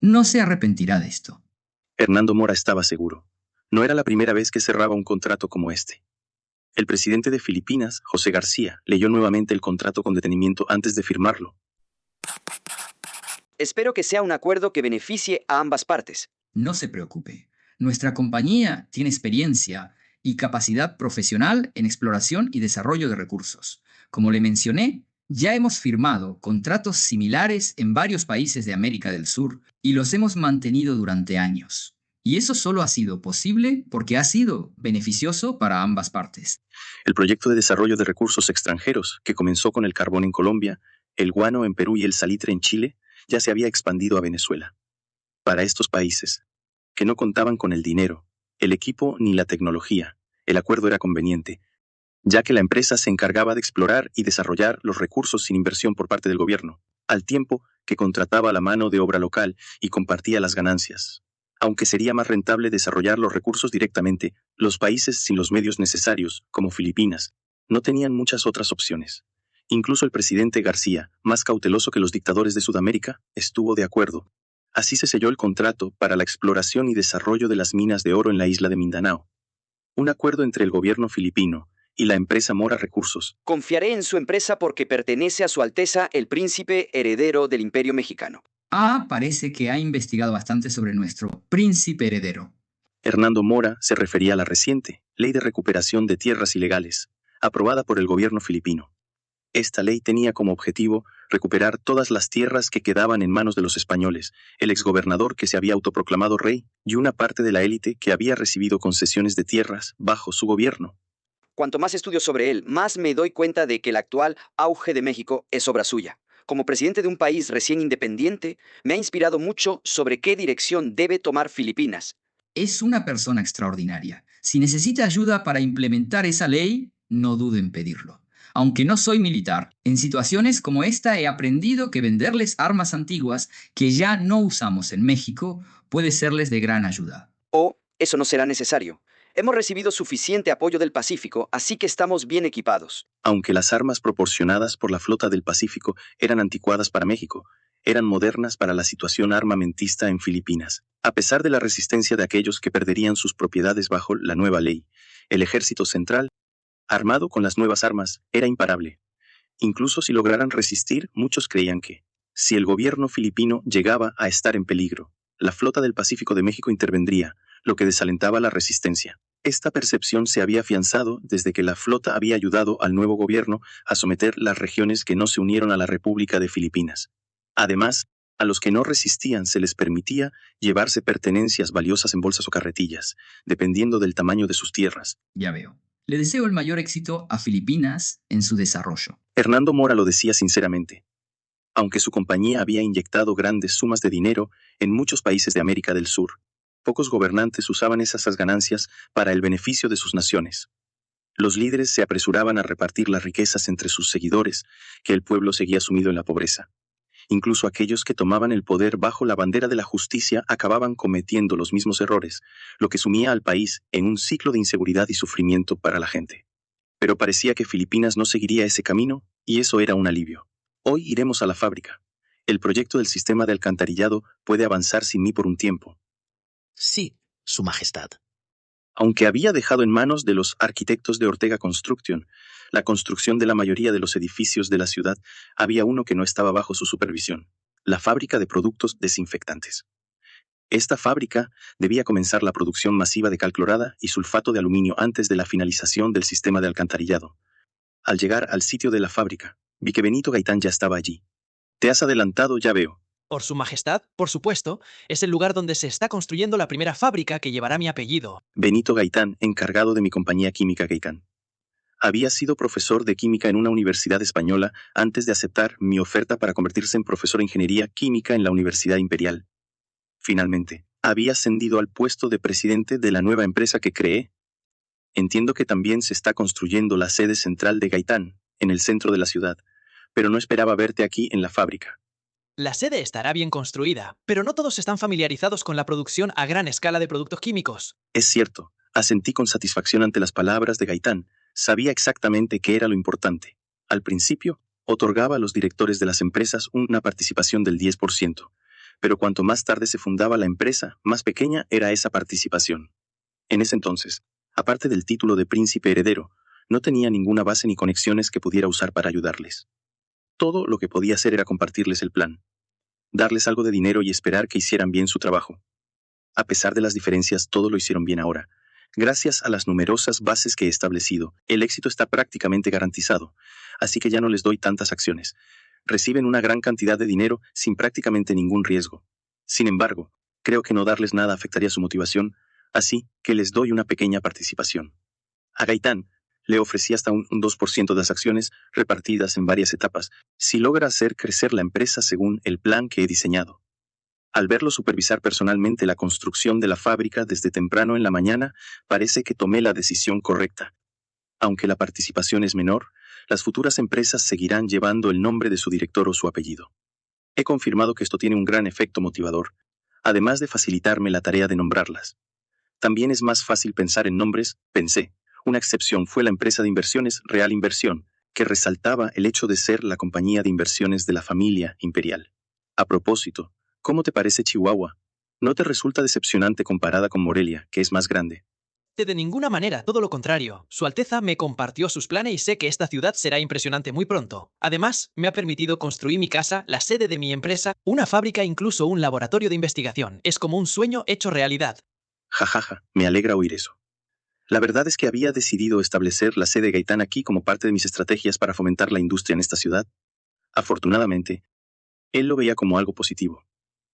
No se arrepentirá de esto. Hernando Mora estaba seguro. No era la primera vez que cerraba un contrato como este. El presidente de Filipinas, José García, leyó nuevamente el contrato con detenimiento antes de firmarlo. Espero que sea un acuerdo que beneficie a ambas partes. No se preocupe. Nuestra compañía tiene experiencia y capacidad profesional en exploración y desarrollo de recursos. Como le mencioné, ya hemos firmado contratos similares en varios países de América del Sur y los hemos mantenido durante años. Y eso solo ha sido posible porque ha sido beneficioso para ambas partes. El proyecto de desarrollo de recursos extranjeros, que comenzó con el carbón en Colombia, el guano en Perú y el salitre en Chile, ya se había expandido a Venezuela. Para estos países, que no contaban con el dinero, el equipo ni la tecnología, el acuerdo era conveniente, ya que la empresa se encargaba de explorar y desarrollar los recursos sin inversión por parte del gobierno, al tiempo que contrataba la mano de obra local y compartía las ganancias. Aunque sería más rentable desarrollar los recursos directamente, los países sin los medios necesarios, como Filipinas, no tenían muchas otras opciones. Incluso el presidente García, más cauteloso que los dictadores de Sudamérica, estuvo de acuerdo. Así se selló el contrato para la exploración y desarrollo de las minas de oro en la isla de Mindanao. Un acuerdo entre el gobierno filipino y la empresa Mora Recursos. Confiaré en su empresa porque pertenece a Su Alteza el Príncipe Heredero del Imperio Mexicano. Parece que ha investigado bastante sobre nuestro príncipe heredero. Hernando Mora se refería a la reciente Ley de Recuperación de Tierras Ilegales, aprobada por el gobierno filipino. Esta ley tenía como objetivo recuperar todas las tierras que quedaban en manos de los españoles, el exgobernador que se había autoproclamado rey y una parte de la élite que había recibido concesiones de tierras bajo su gobierno. Cuanto más estudio sobre él, más me doy cuenta de que el actual auge de México es obra suya. Como presidente de un país recién independiente, me ha inspirado mucho sobre qué dirección debe tomar Filipinas. Es una persona extraordinaria. Si necesita ayuda para implementar esa ley, no dude en pedirlo. Aunque no soy militar, en situaciones como esta he aprendido que venderles armas antiguas que ya no usamos en México puede serles de gran ayuda. Eso no será necesario. Hemos recibido suficiente apoyo del Pacífico, así que estamos bien equipados. Aunque las armas proporcionadas por la flota del Pacífico eran anticuadas para México, eran modernas para la situación armamentista en Filipinas. A pesar de la resistencia de aquellos que perderían sus propiedades bajo la nueva ley, el ejército central, armado con las nuevas armas, era imparable. Incluso si lograran resistir, muchos creían que, si el gobierno filipino llegaba a estar en peligro, la flota del Pacífico de México intervendría, lo que desalentaba la resistencia. Esta percepción se había afianzado desde que la flota había ayudado al nuevo gobierno a someter las regiones que no se unieron a la República de Filipinas. Además, a los que no resistían se les permitía llevarse pertenencias valiosas en bolsas o carretillas, dependiendo del tamaño de sus tierras. Ya veo. Le deseo el mayor éxito a Filipinas en su desarrollo. Hernando Mora lo decía sinceramente. Aunque su compañía había inyectado grandes sumas de dinero en muchos países de América del Sur, pocos gobernantes usaban esas ganancias para el beneficio de sus naciones. Los líderes se apresuraban a repartir las riquezas entre sus seguidores, que el pueblo seguía sumido en la pobreza. Incluso aquellos que tomaban el poder bajo la bandera de la justicia acababan cometiendo los mismos errores, lo que sumía al país en un ciclo de inseguridad y sufrimiento para la gente. Pero parecía que Filipinas no seguiría ese camino, y eso era un alivio. Hoy iremos a la fábrica. El proyecto del sistema de alcantarillado puede avanzar sin mí por un tiempo. Sí, Su Majestad. Aunque había dejado en manos de los arquitectos de Ortega Construction la construcción de la mayoría de los edificios de la ciudad, había uno que no estaba bajo su supervisión: la fábrica de productos desinfectantes. Esta fábrica debía comenzar la producción masiva de cal clorada y sulfato de aluminio antes de la finalización del sistema de alcantarillado. Al llegar al sitio de la fábrica, vi que Benito Gaitán ya estaba allí. «Te has adelantado, ya veo». Por Su Majestad, por supuesto, es el lugar donde se está construyendo la primera fábrica que llevará mi apellido. Benito Gaitán, encargado de mi compañía química Gaitán. Había sido profesor de química en una universidad española antes de aceptar mi oferta para convertirse en profesor de ingeniería química en la Universidad Imperial. Finalmente, había ascendido al puesto de presidente de la nueva empresa que creé. Entiendo que también se está construyendo la sede central de Gaitán, en el centro de la ciudad, pero no esperaba verte aquí en la fábrica. La sede estará bien construida, pero no todos están familiarizados con la producción a gran escala de productos químicos. Es cierto, asentí con satisfacción ante las palabras de Gaitán. Sabía exactamente qué era lo importante. Al principio, otorgaba a los directores de las empresas una participación del 10%, pero cuanto más tarde se fundaba la empresa, más pequeña era esa participación. En ese entonces, aparte del título de príncipe heredero, no tenía ninguna base ni conexiones que pudiera usar para ayudarles. Todo lo que podía hacer era compartirles el plan, darles algo de dinero y esperar que hicieran bien su trabajo. A pesar de las diferencias, todo lo hicieron bien ahora. Gracias a las numerosas bases que he establecido, el éxito está prácticamente garantizado, así que ya no les doy tantas acciones. Reciben una gran cantidad de dinero sin prácticamente ningún riesgo. Sin embargo, creo que no darles nada afectaría su motivación, así que les doy una pequeña participación. A Gaitán le ofrecí hasta un 2% de las acciones repartidas en varias etapas, si logra hacer crecer la empresa según el plan que he diseñado. Al verlo supervisar personalmente la construcción de la fábrica desde temprano en la mañana, parece que tomé la decisión correcta. Aunque la participación es menor, las futuras empresas seguirán llevando el nombre de su director o su apellido. He confirmado que esto tiene un gran efecto motivador, además de facilitarme la tarea de nombrarlas. También es más fácil pensar en nombres, pensé. Una excepción fue la empresa de inversiones Real Inversión, que resaltaba el hecho de ser la compañía de inversiones de la familia imperial. A propósito, ¿cómo te parece Chihuahua? ¿No te resulta decepcionante comparada con Morelia, que es más grande? De ninguna manera, todo lo contrario. Su Alteza me compartió sus planes y sé que esta ciudad será impresionante muy pronto. Además, me ha permitido construir mi casa, la sede de mi empresa, una fábrica e incluso un laboratorio de investigación. Es como un sueño hecho realidad. Jajaja, me alegra oír eso. La verdad es que había decidido establecer la sede Gaitán aquí como parte de mis estrategias para fomentar la industria en esta ciudad. Afortunadamente, él lo veía como algo positivo.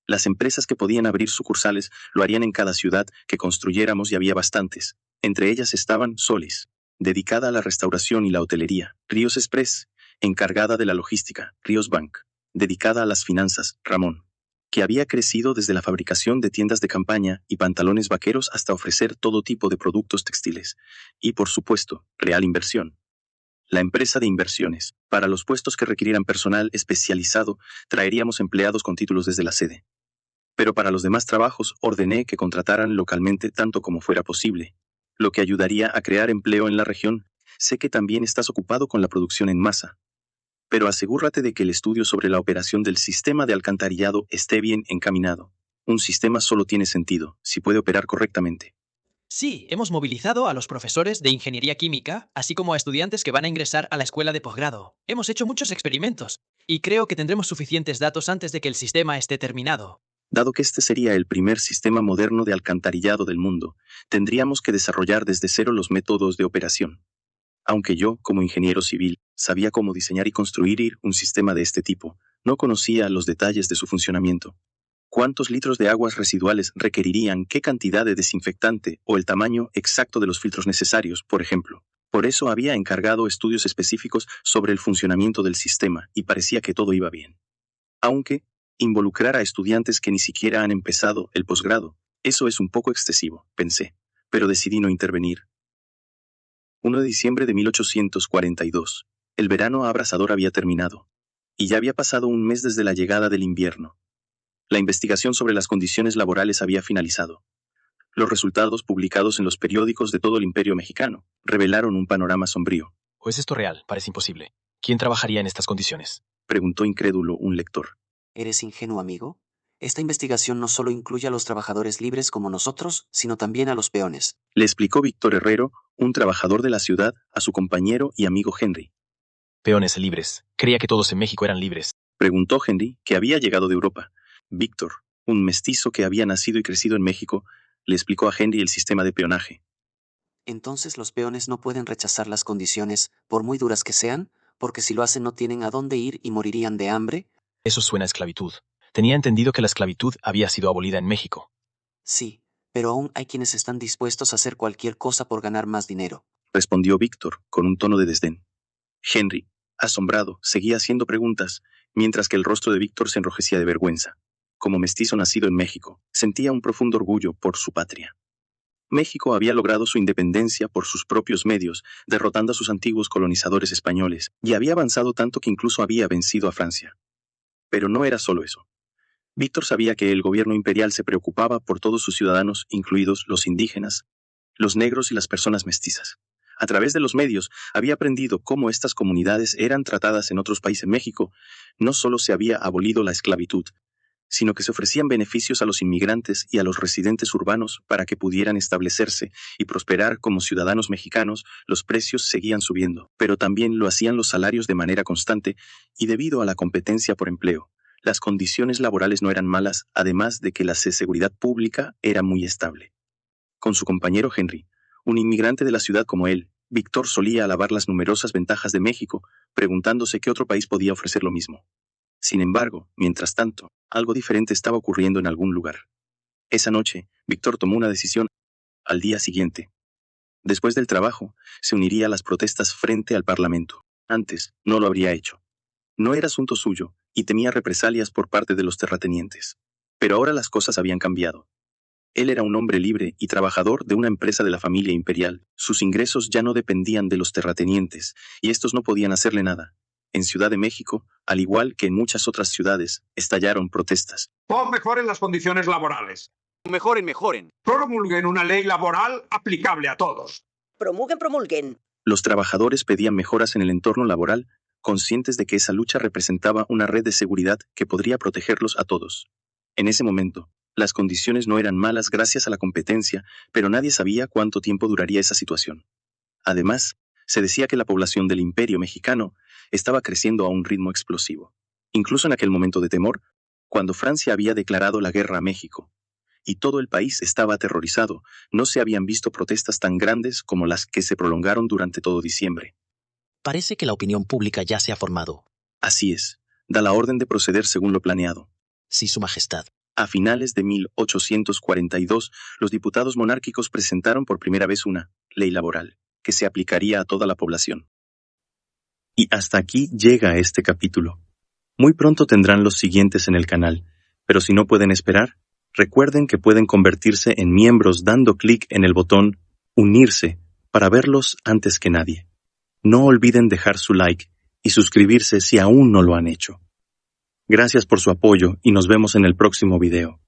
Las empresas que podían abrir sucursales lo harían en cada ciudad que construyéramos y había bastantes. Entre ellas estaban Solis, dedicada a la restauración y la hotelería; Ríos Express, encargada de la logística; Ríos Bank, dedicada a las finanzas; Ramón, que había crecido desde la fabricación de tiendas de campaña y pantalones vaqueros hasta ofrecer todo tipo de productos textiles; y por supuesto, Real Inversión, la empresa de inversiones. Para los puestos que requirieran personal especializado, traeríamos empleados con títulos desde la sede. Pero para los demás trabajos ordené que contrataran localmente tanto como fuera posible, lo que ayudaría a crear empleo en la región. Sé que también estás ocupado con la producción en masa, pero asegúrate de que el estudio sobre la operación del sistema de alcantarillado esté bien encaminado. Un sistema solo tiene sentido si puede operar correctamente. Sí, hemos movilizado a los profesores de ingeniería química, así como a estudiantes que van a ingresar a la escuela de posgrado. Hemos hecho muchos experimentos, y creo que tendremos suficientes datos antes de que el sistema esté terminado. Dado que este sería el primer sistema moderno de alcantarillado del mundo, tendríamos que desarrollar desde cero los métodos de operación. Aunque yo, como ingeniero civil, sabía cómo diseñar y construir un sistema de este tipo, no conocía los detalles de su funcionamiento. ¿Cuántos litros de aguas residuales requerirían, qué cantidad de desinfectante o el tamaño exacto de los filtros necesarios, por ejemplo? Por eso había encargado estudios específicos sobre el funcionamiento del sistema y parecía que todo iba bien. Aunque involucrar a estudiantes que ni siquiera han empezado el posgrado, eso es un poco excesivo, pensé, pero decidí no intervenir. 1 de diciembre de 1842. El verano abrasador había terminado, y ya había pasado un mes desde la llegada del invierno. La investigación sobre las condiciones laborales había finalizado. Los resultados publicados en los periódicos de todo el Imperio Mexicano revelaron un panorama sombrío. ¿O es esto real? Parece imposible. ¿Quién trabajaría en estas condiciones? Preguntó incrédulo un lector. ¿Eres ingenuo, amigo? Esta investigación no solo incluye a los trabajadores libres como nosotros, sino también a los peones. Le explicó Víctor Herrero, un trabajador de la ciudad, a su compañero y amigo Henry. Peones libres. Creía que todos en México eran libres. Preguntó Henry, que había llegado de Europa. Víctor, un mestizo que había nacido y crecido en México, le explicó a Henry el sistema de peonaje. Entonces los peones no pueden rechazar las condiciones, por muy duras que sean, porque si lo hacen no tienen a dónde ir y morirían de hambre. Eso suena a esclavitud. Tenía entendido que la esclavitud había sido abolida en México. Sí, pero aún hay quienes están dispuestos a hacer cualquier cosa por ganar más dinero. Respondió Víctor, con un tono de desdén. Henry, asombrado, seguía haciendo preguntas, mientras que el rostro de Víctor se enrojecía de vergüenza. Como mestizo nacido en México, sentía un profundo orgullo por su patria. México había logrado su independencia por sus propios medios, derrotando a sus antiguos colonizadores españoles, y había avanzado tanto que incluso había vencido a Francia. Pero no era solo eso. Víctor sabía que el gobierno imperial se preocupaba por todos sus ciudadanos, incluidos los indígenas, los negros y las personas mestizas. A través de los medios había aprendido cómo estas comunidades eran tratadas en otros países. En México no solo se había abolido la esclavitud, sino que se ofrecían beneficios a los inmigrantes y a los residentes urbanos para que pudieran establecerse y prosperar como ciudadanos mexicanos. Los precios seguían subiendo, pero también lo hacían los salarios de manera constante y debido a la competencia por empleo. Las condiciones laborales no eran malas, además de que la seguridad pública era muy estable. Con su compañero Henry, un inmigrante de la ciudad como él, Víctor solía alabar las numerosas ventajas de México, preguntándose qué otro país podía ofrecer lo mismo. Sin embargo, mientras tanto, algo diferente estaba ocurriendo en algún lugar. Esa noche, Víctor tomó una decisión. Al día siguiente, después del trabajo, se uniría a las protestas frente al Parlamento. Antes, no lo habría hecho. No era asunto suyo, y temía represalias por parte de los terratenientes. Pero ahora las cosas habían cambiado. Él era un hombre libre y trabajador de una empresa de la familia imperial. Sus ingresos ya no dependían de los terratenientes, y estos no podían hacerle nada. En Ciudad de México, al igual que en muchas otras ciudades, estallaron protestas. Mejoren las condiciones laborales. Mejoren. Promulguen una ley laboral aplicable a todos. Promulguen. Los trabajadores pedían mejoras en el entorno laboral, conscientes de que esa lucha representaba una red de seguridad que podría protegerlos a todos. En ese momento, las condiciones no eran malas gracias a la competencia, pero nadie sabía cuánto tiempo duraría esa situación. Además, se decía que la población del Imperio mexicano estaba creciendo a un ritmo explosivo. Incluso en aquel momento de temor, cuando Francia había declarado la guerra a México, y todo el país estaba aterrorizado, no se habían visto protestas tan grandes como las que se prolongaron durante todo diciembre. Parece que la opinión pública ya se ha formado. Así es, da la orden de proceder según lo planeado. Sí, Su Majestad. A finales de 1842, los diputados monárquicos presentaron por primera vez una ley laboral, que se aplicaría a toda la población. Y hasta aquí llega este capítulo. Muy pronto tendrán los siguientes en el canal, pero si no pueden esperar, recuerden que pueden convertirse en miembros dando clic en el botón Unirse para verlos antes que nadie. No olviden dejar su like y suscribirse si aún no lo han hecho. Gracias por su apoyo y nos vemos en el próximo video.